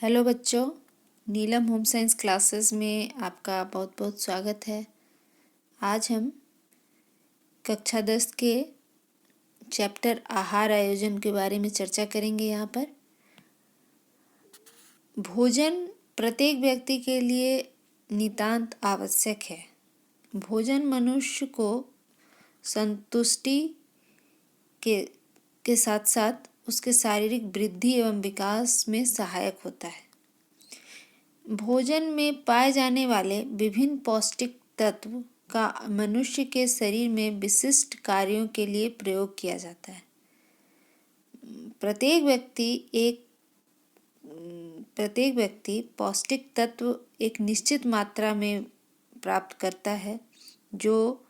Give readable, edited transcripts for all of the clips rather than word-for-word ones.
Hello बच्चों, नीलम home science classes में आपका बहुत बहुत स्वागत है। आज हम कक्षा 10 के चैप्टर आहार आयोजन के बारे में चर्चा करेंगे। यहाँ पर भोजन प्रत्येक व्यक्ति के लिए नितांत आवश्यक है। भोजन मनुष्य को संतुष्टि के साथ साथ उसके शारीरिक वृद्धि एवं विकास में सहायक होता है। भोजन में पाए जाने वाले विभिन्न पौष्टिक तत्व का मनुष्य के शरीर में विशिष्ट कार्यों के लिए प्रयोग किया जाता है। प्रत्येक व्यक्ति पौष्टिक तत्व एक निश्चित मात्रा में प्राप्त करता है, जो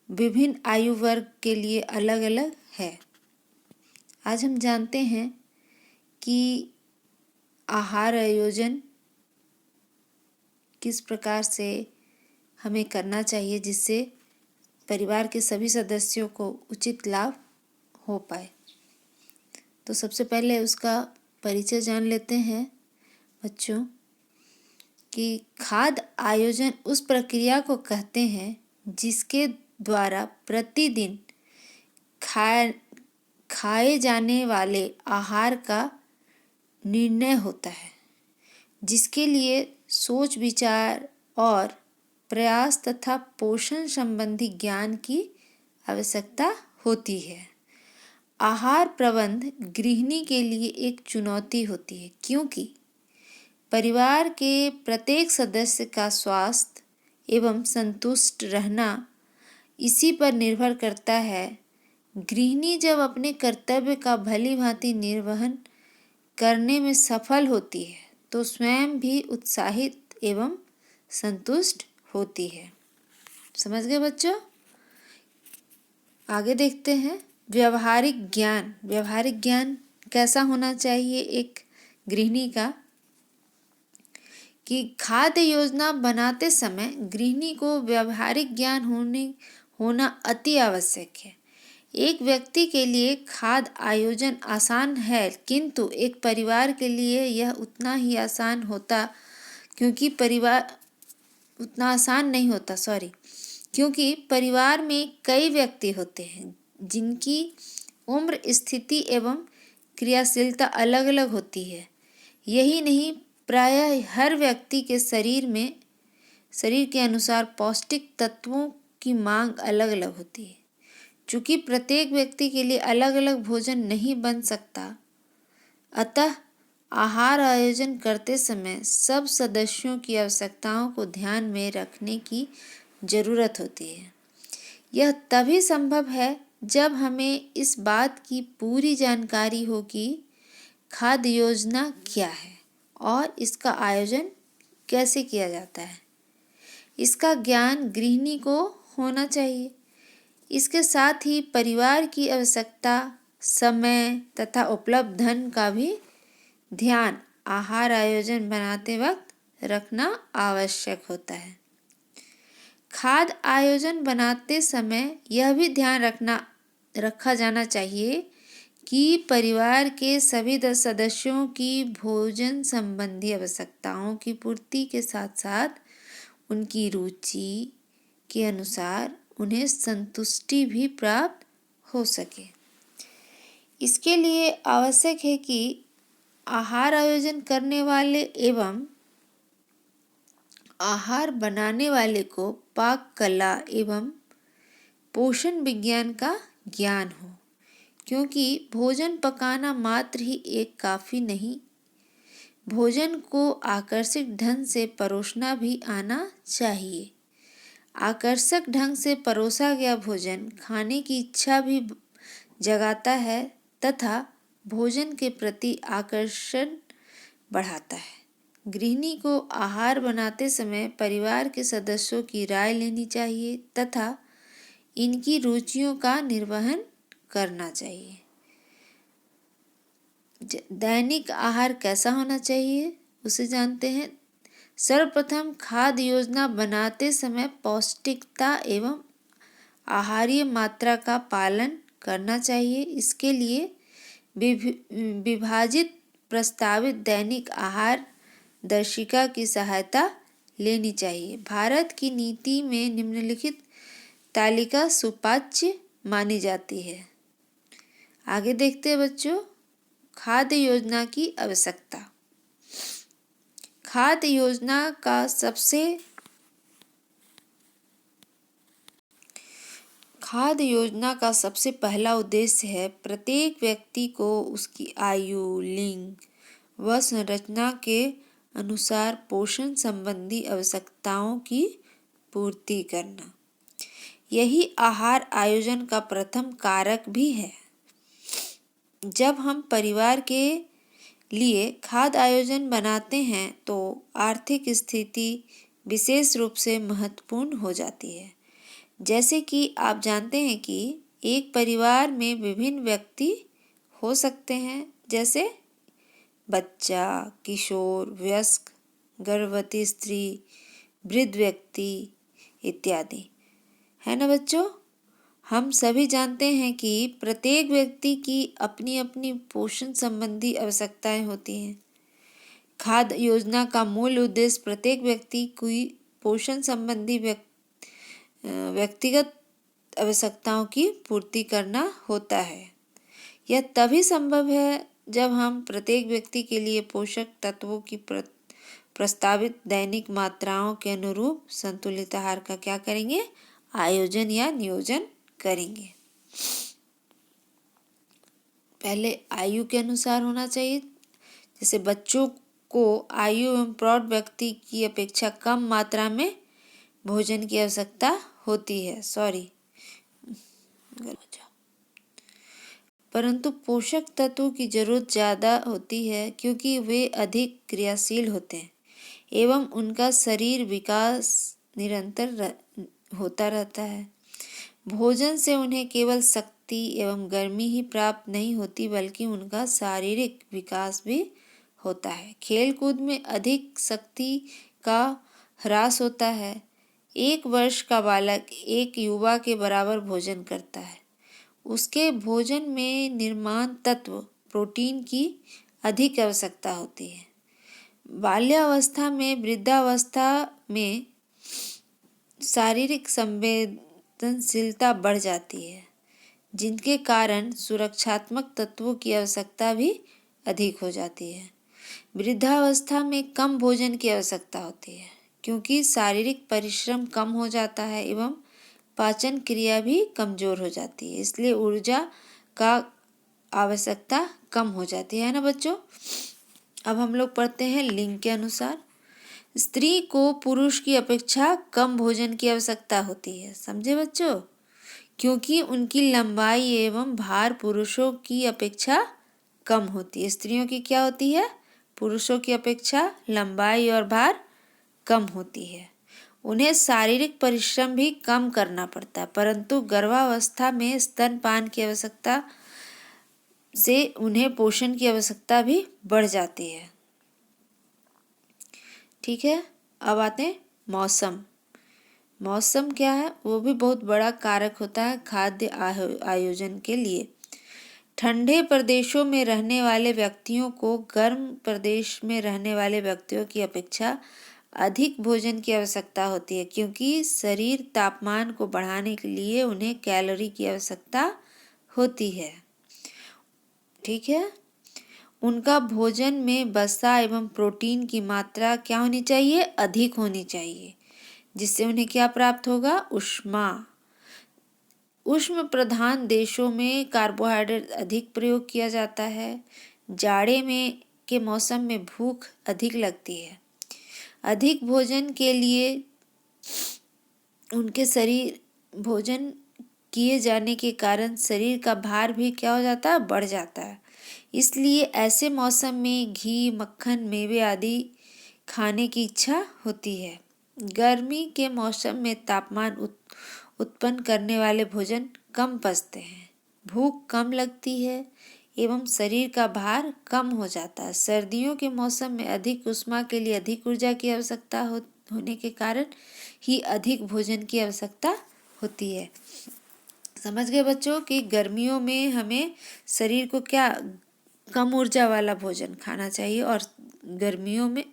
विभिन्न आयु वर्ग के लिए अलग अलग है। आज हम जानते हैं कि आहार आयोजन किस प्रकार से हमें करना चाहिए जिससे परिवार के सभी सदस्यों को उचित लाभ हो पाए। तो सबसे पहले उसका परिचय जान लेते हैं बच्चों कि खाद्य आयोजन उस प्रक्रिया को कहते हैं जिसके द्वारा प्रतिदिन खाए जाने वाले आहार का निर्णय होता है, जिसके लिए सोच विचार और प्रयास तथा पोषण संबंधी ज्ञान की आवश्यकता होती है। आहार प्रबंध गृहिणी के लिए एक चुनौती होती है, क्योंकि परिवार के प्रत्येक सदस्य का स्वास्थ्य एवं संतुष्ट रहना इसी पर निर्भर करता है। गृहिणी जब अपने कर्तव्य का भली भांति निर्वहन करने में सफल होती है तो स्वयं भी उत्साहित एवं संतुष्ट होती है। समझ गए बच्चों? आगे देखते हैं व्यवहारिक ज्ञान कैसा होना चाहिए एक गृहिणी का, कि खाद्य योजना बनाते समय गृहिणी को व्यवहारिक ज्ञान होना अति आवश्यक है। एक व्यक्ति के लिए खाद्य आयोजन आसान है, किंतु एक परिवार के लिए यह उतना आसान नहीं होता क्योंकि परिवार में कई व्यक्ति होते हैं जिनकी उम्र, स्थिति एवं क्रियाशीलता अलग अलग होती है। यही नहीं, प्रायः हर व्यक्ति के शरीर के अनुसार पौष्टिक तत्वों की मांग अलग अलग होती है। चूँकि प्रत्येक व्यक्ति के लिए अलग अलग भोजन नहीं बन सकता, अतः आहार आयोजन करते समय सब सदस्यों की आवश्यकताओं को ध्यान में रखने की जरूरत होती है। यह तभी संभव है जब हमें इस बात की पूरी जानकारी हो कि खाद्य योजना क्या है और इसका आयोजन कैसे किया जाता है। इसका ज्ञान गृहिणी को होना चाहिए। इसके साथ ही परिवार की आवश्यकता, समय तथा उपलब्ध धन का भी ध्यान आहार आयोजन बनाते वक्त रखना आवश्यक होता है। खाद्य आयोजन बनाते समय यह भी ध्यान रखा जाना चाहिए कि परिवार के सभी 10 सदस्यों की भोजन संबंधी आवश्यकताओं की पूर्ति के साथ साथ उनकी रुचि के अनुसार उन्हें संतुष्टि भी प्राप्त हो सके। इसके लिए आवश्यक है कि आहार आयोजन करने वाले एवं आहार बनाने वाले को पाक कला एवं पोषण विज्ञान का ज्ञान हो, क्योंकि भोजन पकाना मात्र ही एक काफी नहीं, भोजन को आकर्षक ढंग से परोसना भी आना चाहिए। आकर्षक ढंग से परोसा गया भोजन खाने की इच्छा भी जगाता है तथा भोजन के प्रति आकर्षण बढ़ाता है। गृहिणी को आहार बनाते समय परिवार के सदस्यों की राय लेनी चाहिए तथा इनकी रुचियों का निर्वहन करना चाहिए। दैनिक आहार कैसा होना चाहिए उसे जानते हैं। सर्वप्रथम खाद्य योजना बनाते समय पौष्टिकता एवं आहारीय मात्रा का पालन करना चाहिए। इसके लिए विभाजित प्रस्तावित दैनिक आहार दर्शिका की सहायता लेनी चाहिए। भारत की नीति में निम्नलिखित तालिका सुपाच्य मानी जाती है। आगे देखते हैं बच्चों, खाद्य योजना की आवश्यकता। खाद्य योजना का सबसे पहला उद्देश्य है प्रत्येक व्यक्ति को उसकी आयु, लिंग व संरचना के अनुसार पोषण संबंधी आवश्यकताओं की पूर्ति करना। यही आहार आयोजन का प्रथम कारक भी है। जब हम परिवार के लिए खाद्य आयोजन बनाते हैं तो आर्थिक स्थिति विशेष रूप से महत्वपूर्ण हो जाती है। जैसे कि आप जानते हैं कि एक परिवार में विभिन्न व्यक्ति हो सकते हैं, जैसे बच्चा, किशोर, वयस्क, गर्भवती स्त्री, वृद्ध व्यक्ति इत्यादि, है ना बच्चों। हम सभी जानते हैं कि प्रत्येक व्यक्ति की अपनी अपनी पोषण संबंधी आवश्यकताएं होती हैं। खाद्य योजना का मूल उद्देश्य प्रत्येक व्यक्ति की पोषण संबंधी व्यक्तिगत आवश्यकताओं की पूर्ति करना होता है। यह तभी संभव है जब हम प्रत्येक व्यक्ति के लिए पोषक तत्वों की प्रस्तावित दैनिक मात्राओं के अनुरूप संतुलित आहार का क्या करेंगे, आयोजन या नियोजन करेंगे। पहले आयु के अनुसार होना चाहिए। जैसे बच्चों को आयु एवं प्रौढ़ व्यक्ति की अपेक्षा कम मात्रा में भोजन की आवश्यकता होती है। परंतु पोषक तत्वों की जरूरत ज़्यादा होती है क्योंकि वे अधिक क्रियाशील होते हैं एवं उनका शरीर विकास निरंतर होता रहता है। भोजन से उन्हें केवल शक्ति एवं गर्मी ही प्राप्त नहीं होती बल्कि उनका शारीरिक विकास भी होता है। खेल कूद में अधिक शक्ति का ह्रास होता है। 1 वर्ष का बालक एक युवा के बराबर भोजन करता है। उसके भोजन में निर्माण तत्व प्रोटीन की अधिक आवश्यकता होती है। बाल्यावस्था में वृद्धावस्था में शारीरिक संवेदनशीलता बढ़ जाती है, जिनके कारण सुरक्षात्मक तत्वों की आवश्यकता भी अधिक हो जाती है। वृद्धावस्था में कम भोजन की आवश्यकता होती है क्योंकि शारीरिक परिश्रम कम हो जाता है एवं पाचन क्रिया भी कमजोर हो जाती है, इसलिए ऊर्जा का आवश्यकता कम हो जाती है ना बच्चों। अब हम लोग पढ़ते हैं लिंग के अनुसार। स्त्री को पुरुष की अपेक्षा कम भोजन की आवश्यकता होती है, समझे बच्चों, क्योंकि उनकी लंबाई एवं भार पुरुषों की अपेक्षा कम होती है। स्त्रियों की क्या होती है, पुरुषों की अपेक्षा लंबाई और भार कम होती है। उन्हें शारीरिक परिश्रम भी कम करना पड़ता है, परंतु गर्भावस्था में स्तनपान की आवश्यकता से उन्हें पोषण की आवश्यकता भी बढ़ जाती है। ठीक है, अब आते हैं मौसम। मौसम क्या है, वो भी बहुत बड़ा कारक होता है खाद्य आयोजन के लिए। ठंडे प्रदेशों में रहने वाले व्यक्तियों को गर्म प्रदेश में रहने वाले व्यक्तियों की अपेक्षा अधिक भोजन की आवश्यकता होती है क्योंकि शरीर तापमान को बढ़ाने के लिए उन्हें कैलोरी की आवश्यकता होती है। ठीक है, उनका भोजन में वसा एवं प्रोटीन की मात्रा क्या होनी चाहिए, अधिक होनी चाहिए, जिससे उन्हें क्या प्राप्त होगा, ऊष्मा। उष्ण प्रधान देशों में कार्बोहाइड्रेट अधिक प्रयोग किया जाता है। जाड़े में के मौसम में भूख अधिक लगती है। अधिक भोजन के लिए उनके शरीर भोजन किए जाने के कारण शरीर का भार भी क्या हो जाता है, बढ़ जाता है। इसलिए ऐसे मौसम में घी, मक्खन, मेवे आदि खाने की इच्छा होती है। गर्मी के मौसम में तापमान उत्पन्न करने वाले भोजन कम पचते हैं, भूख कम लगती है एवं शरीर का भार कम हो जाता है। सर्दियों के मौसम में अधिक ऊष्मा के लिए अधिक ऊर्जा की आवश्यकता होने के कारण ही अधिक भोजन की आवश्यकता होती है। समझ गए बच्चों कि गर्मियों में हमें शरीर को क्या कम ऊर्जा वाला भोजन खाना चाहिए और गर्मियों में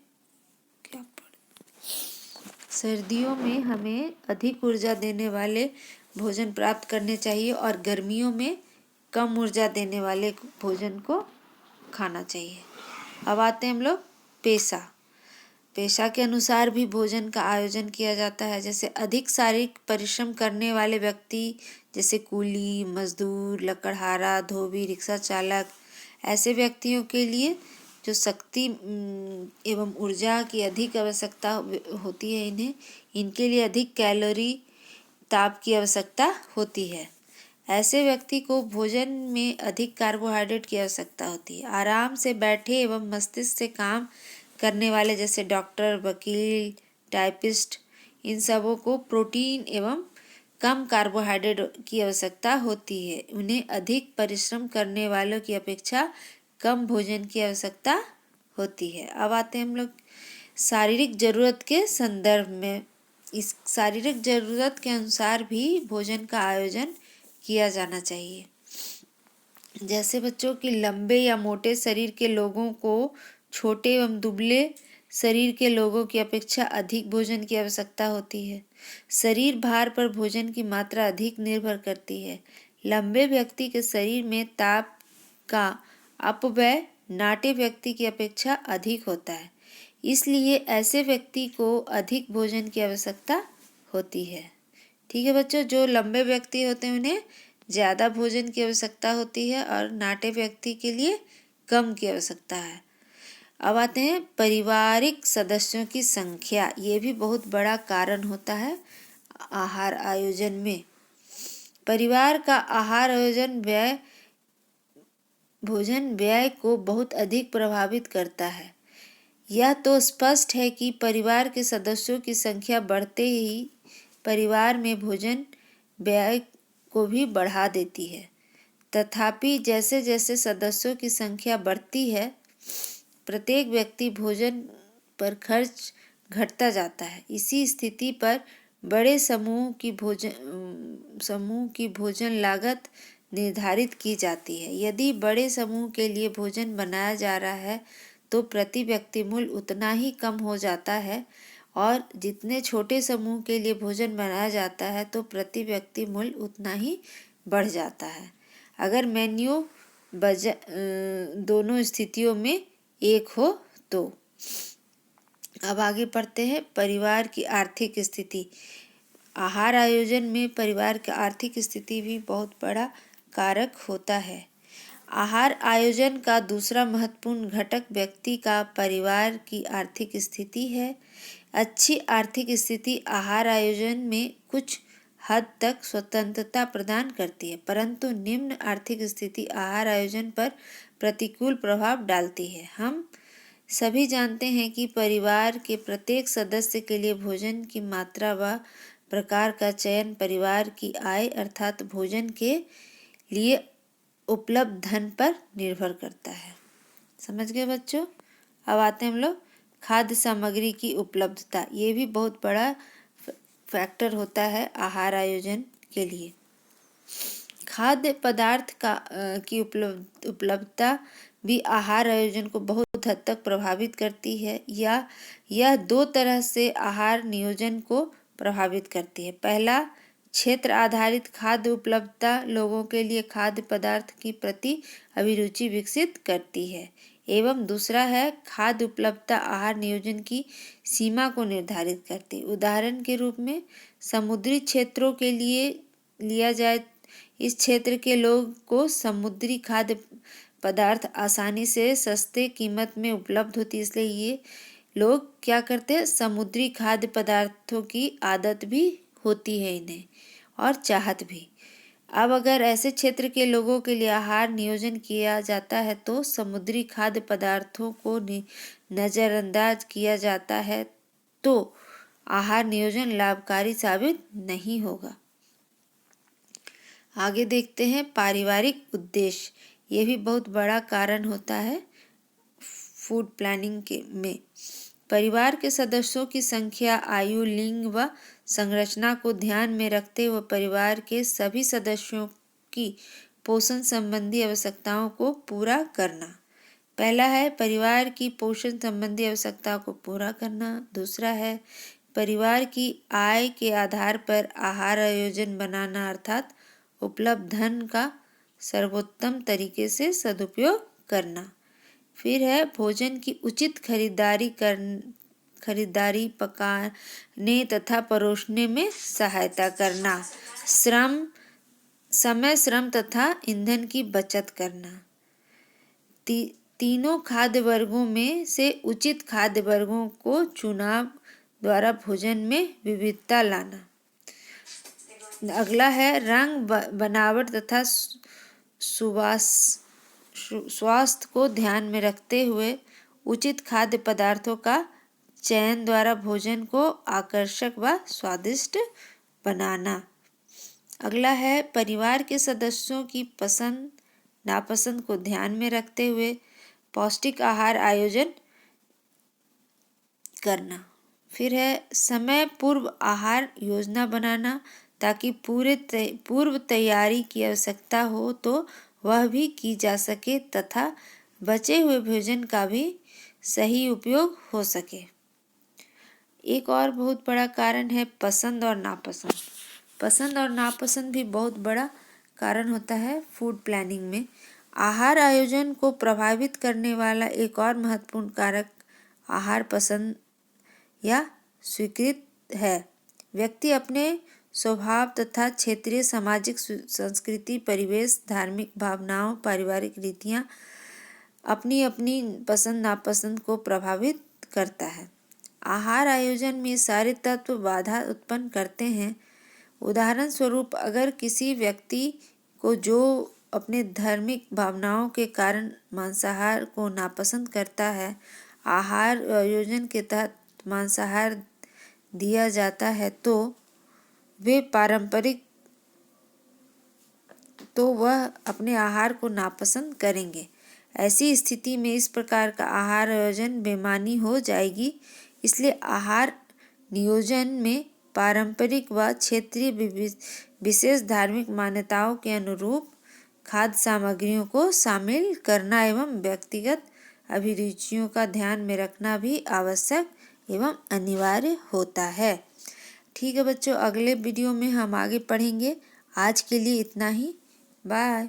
सर्दियों में हमें अधिक ऊर्जा देने वाले भोजन प्राप्त करने चाहिए और गर्मियों में कम ऊर्जा देने वाले भोजन को खाना चाहिए। अब आते हैं हम लोग पेशा के अनुसार भी भोजन का आयोजन किया जाता है। जैसे अधिक शारीरिक परिश्रम करने वाले व्यक्ति जैसे कूली, मजदूर, लकड़हारा, धोबी, रिक्शा चालक, ऐसे व्यक्तियों के लिए जो शक्ति एवं ऊर्जा की अधिक आवश्यकता होती है, इनके लिए अधिक कैलोरी, ताप की आवश्यकता होती है। ऐसे व्यक्ति को भोजन में अधिक कार्बोहाइड्रेट की आवश्यकता होती है। आराम से बैठे एवं मस्तिष्क से काम करने वाले जैसे डॉक्टर, वकील, टाइपिस्ट, इन सबों को प्रोटीन एवं कम कार्बोहाइड्रेट की आवश्यकता होती है। उन्हें अधिक परिश्रम करने वालों की अपेक्षा कम भोजन की आवश्यकता होती है। अब आते हैं हम लोग शारीरिक जरूरत के संदर्भ में। इस शारीरिक जरूरत के अनुसार भी भोजन का आयोजन किया जाना चाहिए। जैसे बच्चों की लंबे या मोटे शरीर के लोगों को छोटे एवं दुबले शरीर के लोगों की अपेक्षा अधिक भोजन की आवश्यकता होती है। शरीर भार पर भोजन की मात्रा अधिक निर्भर करती है। लंबे व्यक्ति के शरीर में ताप का अपव्यय नाटे व्यक्ति की अपेक्षा अधिक होता है, इसलिए ऐसे व्यक्ति को अधिक भोजन की आवश्यकता होती है। ठीक है बच्चों, जो लंबे व्यक्ति होते हैं उन्हें ज़्यादा भोजन की आवश्यकता होती है और नाटे व्यक्ति के लिए कम की आवश्यकता है। अब आते हैं पारिवारिक सदस्यों की संख्या। ये भी बहुत बड़ा कारण होता है आहार आयोजन में। परिवार का आहार आयोजन भोजन व्यय को बहुत अधिक प्रभावित करता है। यह तो स्पष्ट है कि परिवार के सदस्यों की संख्या बढ़ते ही परिवार में भोजन व्यय को भी बढ़ा देती है। तथापि जैसे जैसे सदस्यों की संख्या बढ़ती है, प्रत्येक व्यक्ति भोजन पर खर्च घटता जाता है। इसी स्थिति पर बड़े समूह की भोजन लागत निर्धारित की जाती है। यदि बड़े समूह के लिए भोजन बनाया जा रहा है तो प्रति व्यक्ति मूल्य उतना ही कम हो जाता है और जितने छोटे समूह के लिए भोजन बनाया जाता है तो प्रति व्यक्ति मूल्य उतना ही बढ़ जाता है। अगर मेन्यू दोनों स्थितियों में एक हो तो। अब आगे पढ़ते हैं परिवार की आर्थिक स्थिति। आहार आयोजन में परिवार की आर्थिक स्थिति भी बहुत बड़ा कारक होता है। आहार आयोजन का दूसरा महत्वपूर्ण घटक व्यक्ति का परिवार की आर्थिक स्थिति है। अच्छी आर्थिक स्थिति आहार आयोजन में कुछ हद तक स्वतंत्रता प्रदान करती है, परंतु निम्न आर्थिक स्थिति आहार आयोजन पर प्रतिकूल प्रभाव डालती है। हम सभी जानते हैं कि परिवार के प्रत्येक सदस्य के लिए भोजन की मात्रा व प्रकार का चयन परिवार की आय अर्थात भोजन के लिए उपलब्ध धन पर निर्भर करता है। समझ गए बच्चों? अब आते हैं हम लोग खाद्य सामग्री की उपलब्धता। ये भी बहुत बड़ा फैक्टर होता है आहार आयोजन के लिए। खाद्य पदार्थ की उपलब्धता भी आहार आयोजन को बहुत हद तक प्रभावित करती है या यह दो तरह से आहार नियोजन को प्रभावित करती है। पहला, क्षेत्र आधारित खाद्य उपलब्धता लोगों के लिए खाद्य पदार्थ की प्रति अभिरुचि विकसित करती है एवं दूसरा है खाद्य उपलब्धता आहार नियोजन की सीमा को निर्धारित करती है। उदाहरण के रूप में समुद्री क्षेत्रों के लिए लिया जाए, इस क्षेत्र के लोग को समुद्री खाद्य पदार्थ आसानी से सस्ते कीमत में उपलब्ध होती है, इसलिए ये लोग क्या करते हैं, समुद्री खाद्य पदार्थों की आदत भी होती है इन्हें और चाहत भी। अब अगर ऐसे क्षेत्र के लोगों के लिए आहार नियोजन किया जाता है तो समुद्री खाद्य पदार्थों को नज़रअंदाज किया जाता है तो आहार नियोजन लाभकारी साबित नहीं होगा। आगे देखते हैं पारिवारिक उद्देश्य। ये भी बहुत बड़ा कारण होता है फूड प्लानिंग में। परिवार के सदस्यों की संख्या, आयु, लिंग व संरचना को ध्यान में रखते हुए परिवार के सभी सदस्यों की पोषण संबंधी आवश्यकताओं को पूरा करना। पहला है परिवार की पोषण संबंधी आवश्यकताओं को पूरा करना। दूसरा है परिवार की आय के आधार पर आहार आयोजन बनाना, अर्थात उपलब्ध धन का सर्वोत्तम तरीके से सदुपयोग करना। फिर है भोजन की उचित खरीदारी पकाने तथा परोसने में सहायता करना। समय, श्रम तथा ईंधन की बचत करना। तीनों खाद्य वर्गों में से उचित खाद्य वर्गों को चुनाव द्वारा भोजन में विविधता लाना। अगला है रंग, बनावट तथा स्वास्थ्य को ध्यान में रखते हुए उचित खाद्य पदार्थों का चयन द्वारा भोजन को आकर्षक व स्वादिष्ट बनाना। अगला है परिवार के सदस्यों की पसंद नापसंद को ध्यान में रखते हुए पौष्टिक आहार आयोजन करना। फिर है समय पूर्व आहार योजना बनाना, ताकि पूर्व तैयारी की आवश्यकता हो तो वह भी की जा सके तथा बचे हुए भोजन का भी सही उपयोग हो सके। एक और बहुत बड़ा कारण है पसंद और नापसंद। पसंद और नापसंद भी बहुत बड़ा कारण होता है फूड प्लानिंग में। आहार आयोजन को प्रभावित करने वाला एक और महत्वपूर्ण कारक आहार पसंद या स्वीकृत है। व्यक्ति अपने स्वभाव तथा क्षेत्रीय सामाजिक संस्कृति, परिवेश, धार्मिक भावनाओं, पारिवारिक रीतियाँ अपनी अपनी पसंद नापसंद को प्रभावित करता है। आहार आयोजन में सारे तत्व बाधा उत्पन्न करते हैं। उदाहरण स्वरूप अगर किसी व्यक्ति को जो अपने धार्मिक भावनाओं के कारण मांसाहार को नापसंद करता है, आहार आयोजन के तहत मांसाहार दिया जाता है तो वह अपने आहार को नापसंद करेंगे। ऐसी स्थिति में इस प्रकार का आहार आयोजन बेमानी हो जाएगी। इसलिए आहार नियोजन में पारंपरिक व क्षेत्रीय विशेष धार्मिक मान्यताओं के अनुरूप खाद्य सामग्रियों को शामिल करना एवं व्यक्तिगत अभिरुचियों का ध्यान में रखना भी आवश्यक एवं अनिवार्य होता है। ठीक है बच्चों, अगले वीडियो में हम आगे पढ़ेंगे। आज के लिए इतना ही। बाय।